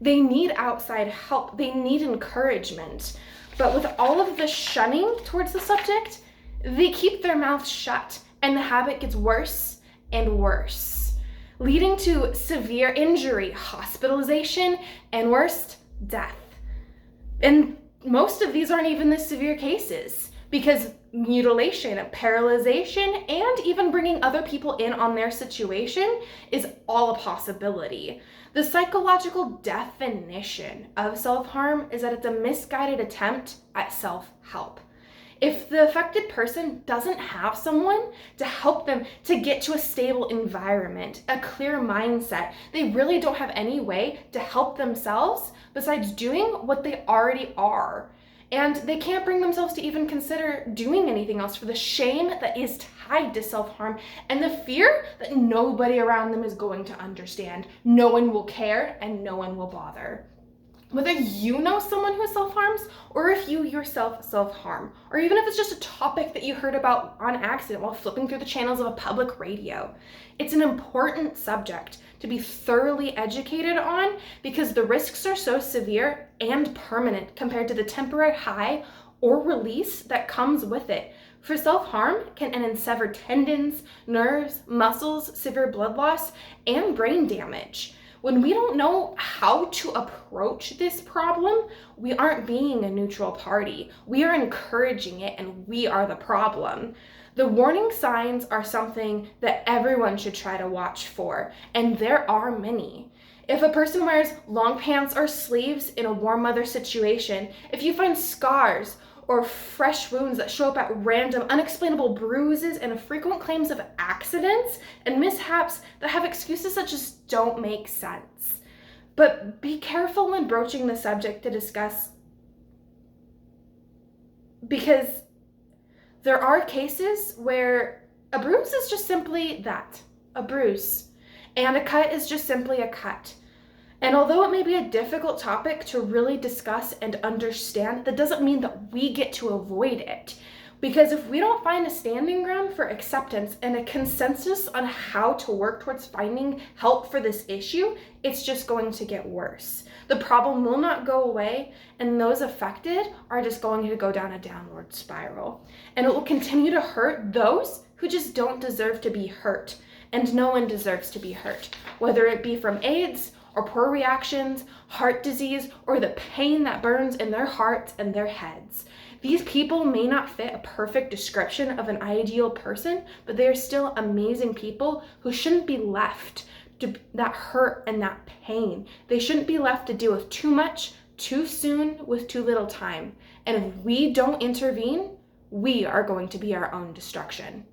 They need outside help. They need encouragement. But with all of the shunning towards the subject, they keep their mouths shut, and the habit gets worse and worse, leading to severe injury, hospitalization, and worst, death. And most of these aren't even the severe cases, because mutilation, paralyzation, and even bringing other people in on their situation is all a possibility. The psychological definition of self-harm is that it's a misguided attempt at self-help. If the affected person doesn't have someone to help them to get to a stable environment, a clear mindset, they really don't have any way to help themselves besides doing what they already are. And they can't bring themselves to even consider doing anything else for the shame that is tied to self-harm and the fear that nobody around them is going to understand. No one will care and no one will bother. Whether you know someone who self-harms or if you yourself self-harm, or even if it's just a topic that you heard about on accident while flipping through the channels of a public radio, it's an important subject to be thoroughly educated on because the risks are so severe and permanent compared to the temporary high or release that comes with it. For self-harm can end in severed tendons, nerves, muscles, severe blood loss, and brain damage. When we don't know how to approach this problem, we aren't being a neutral party. We are encouraging it and we are the problem. The warning signs are something that everyone should try to watch for, and there are many. If a person wears long pants or sleeves in a warm weather situation, if you find scars or fresh wounds that show up at random, unexplainable bruises and frequent claims of accidents and mishaps that have excuses that just don't make sense. But be careful when broaching the subject to discuss, because there are cases where a bruise is just simply that, a bruise, and a cut is just simply a cut. And although it may be a difficult topic to really discuss and understand, that doesn't mean that we get to avoid it. Because if we don't find a standing ground for acceptance and a consensus on how to work towards finding help for this issue, it's just going to get worse. The problem will not go away, and those affected are just going to go down a downward spiral. And it will continue to hurt those who just don't deserve to be hurt. And no one deserves to be hurt, whether it be from AIDS, or poor reactions, heart disease, or the pain that burns in their hearts and their heads. These people may not fit a perfect description of an ideal person, but they are still amazing people who shouldn't be left to that hurt and that pain. They shouldn't be left to deal with too much, too soon, with too little time. And if we don't intervene, we are going to be our own destruction.